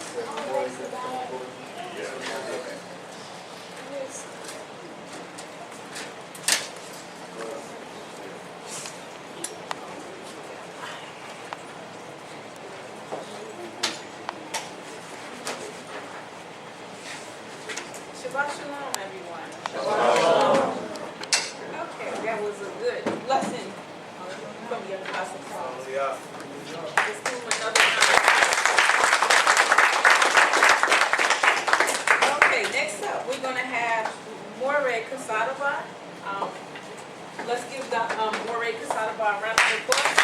Shabbat shalom, everyone. Shabbat shalom. Okay, that was a good lesson from your Apostle Paul. Let's do another night. Okay, next up, we're going to have Moreh Kasadaba. Let's give Moreh Kasadaba a round of applause.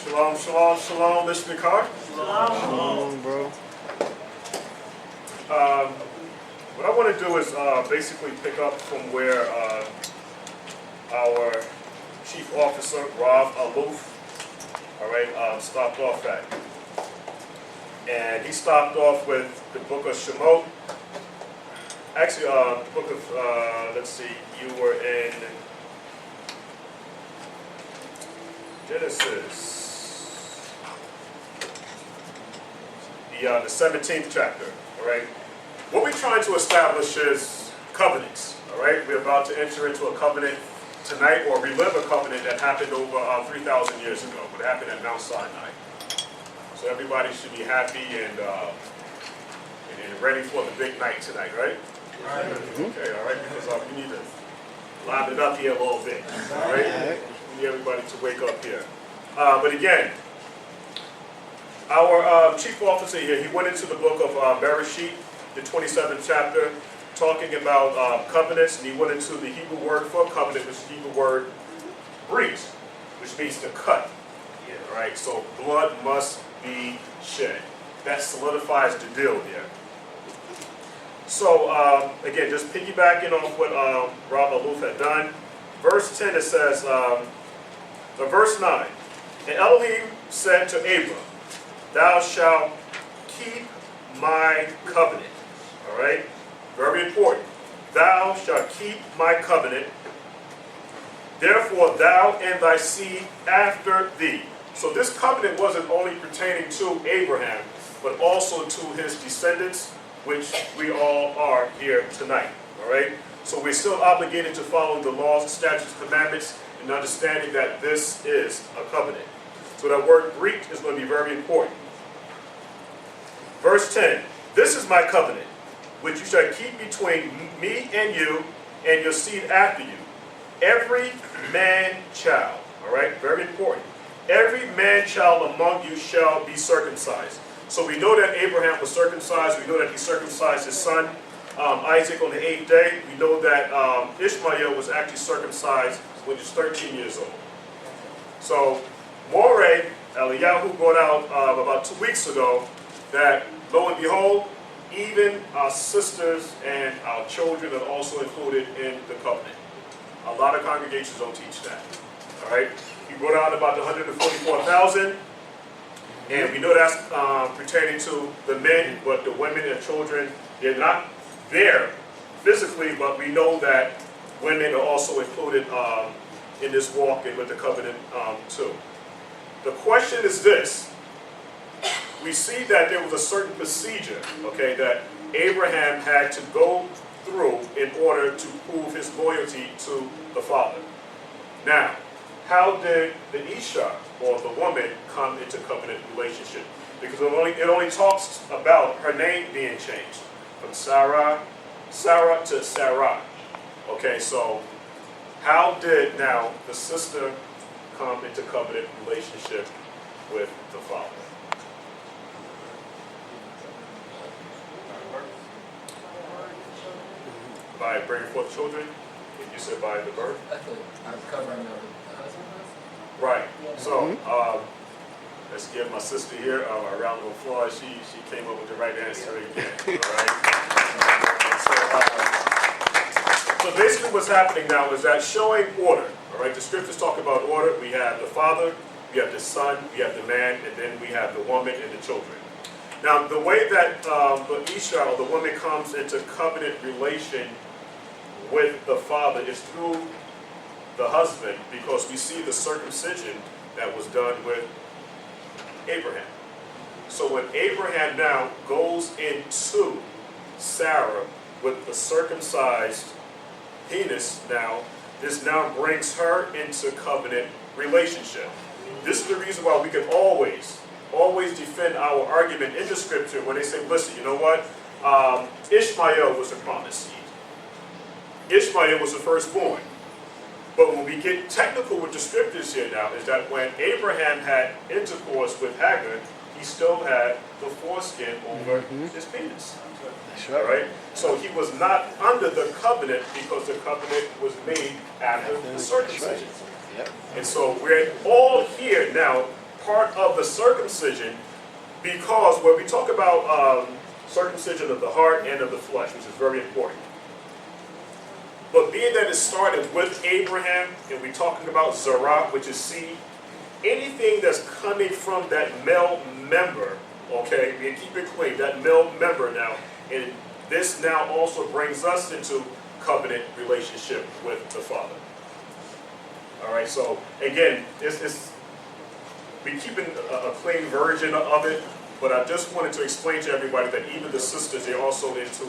Shalom, shalom, shalom, Mr. Car. Shalom, bro. What I want to do is basically pick up from where our chief officer, Rav Aluf, stopped off at. And he stopped off with the book of Shemot. Actually, the book of, let's see, you were in Genesis. The 17th chapter, all right? What we're trying to establish is covenants, all right? We're about to enter into a covenant tonight, or relive a covenant that happened over 3,000 years ago. It happened at Mount Sinai. So everybody should be happy and ready for the big night tonight, right? Right. Okay, all right, because we need to line it up here a little bit, all right? We need everybody to wake up here. But again, our chief officer here, he went into the book of Bereshit, the 27th chapter, talking about covenants, and he went into the Hebrew word for covenant, which is the Hebrew word brit, which means to cut. Yeah, right? So blood must be shed. That solidifies the deal here. So again, just piggybacking off what Rav Aluf had done, verse 10 it says, verse 9, and Elohim said to Abram, thou shalt keep my covenant. All right? Very important. Thou shalt keep my covenant. Therefore, thou and thy seed after thee. So this covenant wasn't only pertaining to Abraham, but also to his descendants, which we all are here tonight. All right? So we're still obligated to follow the laws, statutes, commandments, and understanding that this is a covenant. So that word brit is going to be very important. Verse 10, this is my covenant, which you shall keep between me and you and your seed after you. Every man-child, all right, very important. Every man-child among you shall be circumcised. So we know that Abraham was circumcised. We know that he circumcised his son, Isaac, on the 8th day. We know that Ishmael was actually circumcised when he was 13 years old. So Moreh, Eliyahu brought out about 2 weeks ago that, lo and behold, even our sisters and our children are also included in the covenant. A lot of congregations don't teach that. All right? He brought out about 144,000, and we know that's pertaining to the men, but the women and children, they're not there physically, but we know that women are also included in this walk and with the covenant too. The question is this. We see that there was a certain procedure, okay, that Abraham had to go through in order to prove his loyalty to the father. Now, how did the Isha, or the woman, come into covenant relationship? Because it only talks about her name being changed from Sarah to Sarai. Okay, so how did now the sister come into covenant relationship with the father? By bringing forth children? You said by the birth? I'm covering the husband. Right. So let's give my sister here a round of applause. She came up with the right answer again. All right. So basically what's happening now is that showing order. All right. The scriptures talk about order. We have the father, we have the son, we have the man, and then we have the woman and the children. Now the way that the Isha, or the woman, comes into covenant relation with the father is through the husband, because we see the circumcision that was done with Abraham. So when Abraham now goes into Sarah with the circumcised penis now, this now brings her into covenant relationship. This is the reason why we can always defend our argument in the scripture when they say, listen, you know what? Ishmael was the promised seed. Ishmael was the firstborn. But when we get technical with the scriptures here now, is that when Abraham had intercourse with Hagar, he still had the foreskin over his penis. All right? So he was not under the covenant because the covenant was made after the circumcision. And so we're all here now, part of the circumcision, because when we talk about circumcision of the heart and of the flesh, which is very important. But being that it started with Abraham, and we're talking about Zerah, which is seed, anything that's coming from that male member, okay, we keep it clean, that male member now, and this now also brings us into covenant relationship with the Father. All right, so again, we're keeping a clean version of it, but I just wanted to explain to everybody that even the sisters, they're also into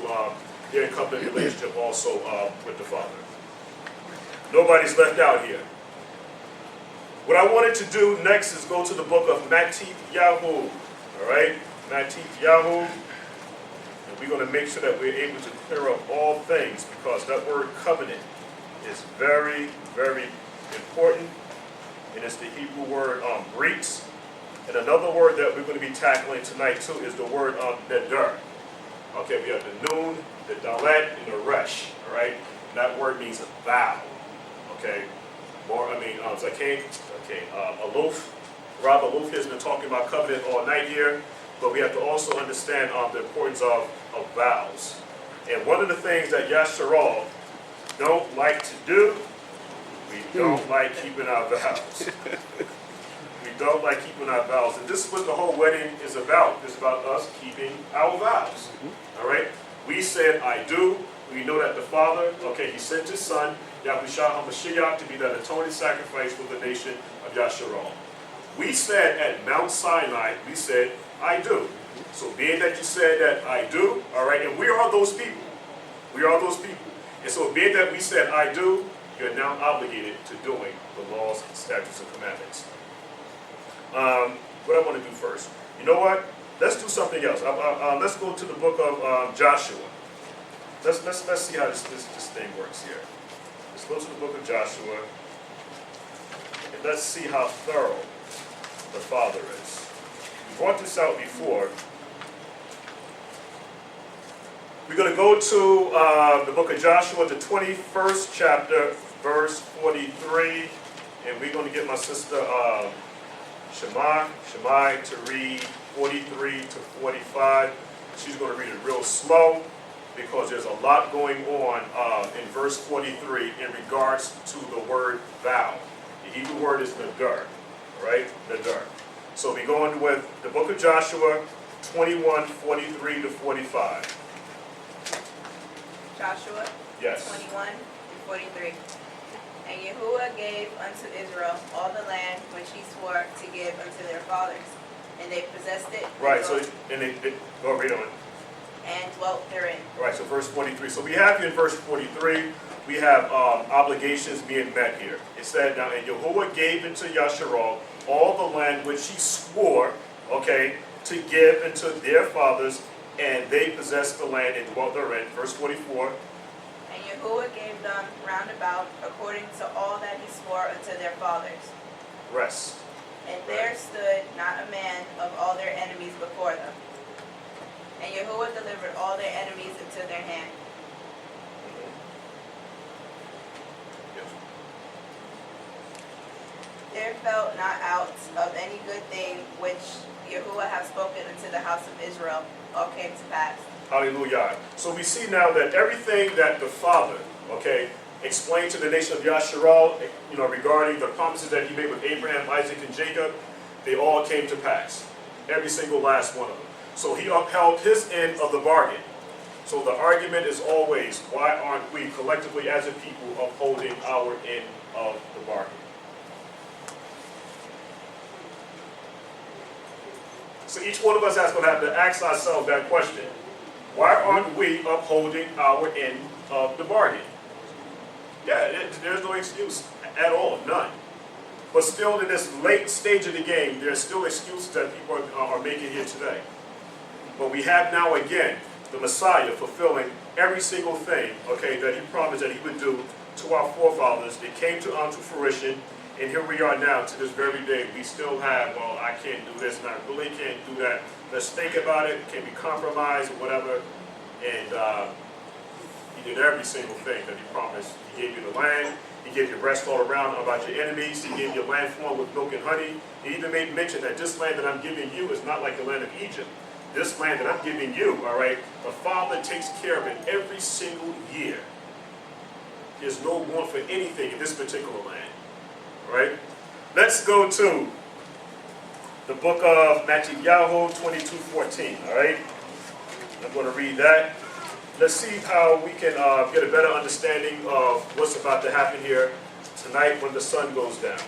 they're in covenant relationship also with the Father. Nobody's left out here. What I wanted to do next is go to the book of pt1. All right, pt1. And we're going to make sure that we're able to clear up all things, because that word covenant is very, very important. And it's the Hebrew word breeks. And another word that we're going to be tackling tonight too is the word neder. Okay, we have the nun, the dalet, and the resh. All right, and that word means a vow. Okay, aloof. Rob Aloof has been talking about covenant all night here, but we have to also understand the importance of vows. And one of the things that Yashra'al don't like to do, we don't like keeping our vows. We don't like keeping our vows. And this is what the whole wedding is about. It's about us keeping our vows. All right? We said, I do. We know that the Father, okay, he sent his son, Yashra'al HaMashiach, to be that atoning sacrifice for the nation of Yashra'al. We said at Mount Sinai, we said, I do. So being that you said that I do, all right, and we are those people. We are those people. And so being that we said I do, you're now obligated to doing the laws, statutes, and commandments. What I want to do first. You know what? Let's do something else. Let's go to the book of Joshua. Let's see how this thing works here. Let's go to the book of Joshua, and let's see how thorough the Father is. We brought this out before. We're going to go to the book of Joshua, the 21st chapter, verse 43, and we're going to get my sister Shemai to read 43 to 45. She's going to read it real slow, because there's a lot going on in verse 43 in regards to the word vow. The Hebrew word is nadar, right? Nadar. So we're going with the book of Joshua 21, 43 to 45. Joshua Yes. 21 and 43. And Yahuwah gave unto Israel all the land which he swore to give unto their fathers, and they possessed it. Right, so and they go read on. And dwelt therein. Right, so verse 43. So we have here in verse 43, we have obligations being met here. It said, now, and Yahuwah gave into Yashra'al all the land which he swore, okay, to give unto their fathers, and they possessed the land and dwelt therein. Verse 44. And Yahuwah gave them round about according to all that he swore unto their fathers. Rest. And there stood not a man of all their enemies before them. And Yahuwah delivered all their enemies into their hand. Yes. There fell not out of any good thing which Yahuwah hath spoken unto the house of Israel, all came to pass. Hallelujah. So we see now that everything that the Father, okay, explained to the nation of Yashra'al, regarding the promises that he made with Abraham, Isaac, and Jacob, they all came to pass. Every single last one of them. So he upheld his end of the bargain. So the argument is always, why aren't we collectively as a people upholding our end of the bargain. So each one of us is going to have to ask ourselves that question. Why aren't we upholding our end of the bargain? Yeah, there's no excuse at all, none. But still in this late stage of the game, there's still excuses that people are making here today. But we have now again the Messiah fulfilling every single thing, okay, that he promised that he would do to our forefathers. It came to fruition, and here we are now to this very day. We still have, well, I can't do this, and I really can't do that. Let's think about it, can be compromised or whatever. And he did every single thing that he promised. He gave you the land. He gave you rest all around about your enemies. He gave you a land flowing with milk and honey. He even made mention that this land that I'm giving you is not like the land of Egypt. This land that I'm giving you, all right, the Father takes care of it every single year. There's no want for anything in this particular land, all right? Let's go to the book of Matthew 22:14, all right? I'm going to read that. Let's see how we can get a better understanding of what's about to happen here tonight when the sun goes down.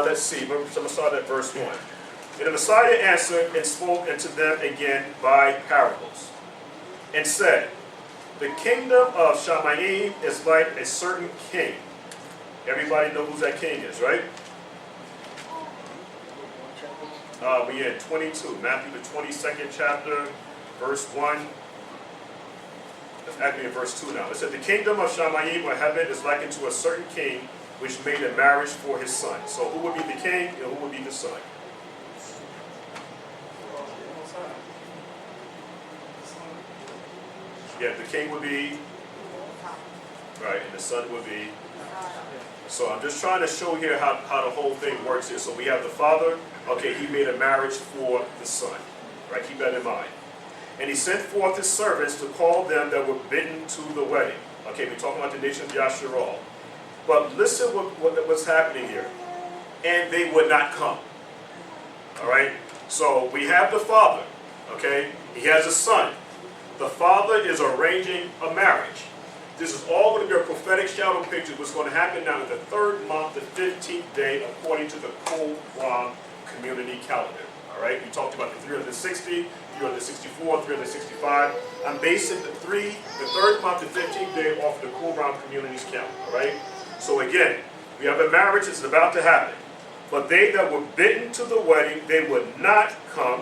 Let's see. I'm going to start at verse 1. And the Messiah answered and spoke unto them again by parables, and said, the kingdom of Shamayim is like a certain king. Everybody know who that king is, right? We're in 22, Matthew the 22nd chapter, verse 1. That's actually in verse 2 now. It said, the kingdom of Shamayim or heaven is likened to a certain king which made a marriage for his son. So who would be the king and who would be the son? Yeah, the king would be, right, and the son would be. So I'm just trying to show here how the whole thing works here. So we have the father, okay, he made a marriage for the son, right, keep that in mind. And he sent forth his servants to call them that were bidden to the wedding. Okay, we're talking about the nation of Yashra'al. But listen what's happening here. And they would not come. All right, so we have the father, okay, he has a son. The father is arranging a marriage. This is all going to be a prophetic shadow picture of what's going to happen now in the 3rd month, the 15th day, according to the Qumran community calendar. All right, we talked about the 360, 364, 365. I'm basing the 3rd month, the 15th day off the Qumran community's calendar. All right, so again, we have a marriage that's about to happen. But they that were bidden to the wedding, they would not come.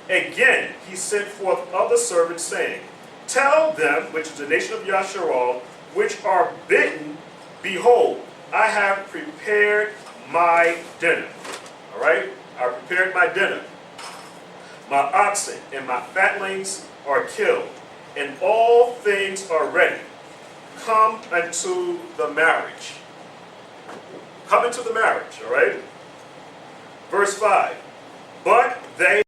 Again, he sent forth other servants, saying, tell them, which is the nation of Yashra'al, which are bidden, behold, I have prepared my dinner. All right? I prepared my dinner. My oxen and my fatlings are killed, and all things are ready. Come unto the marriage. Come into the marriage, all right? Verse 5. But they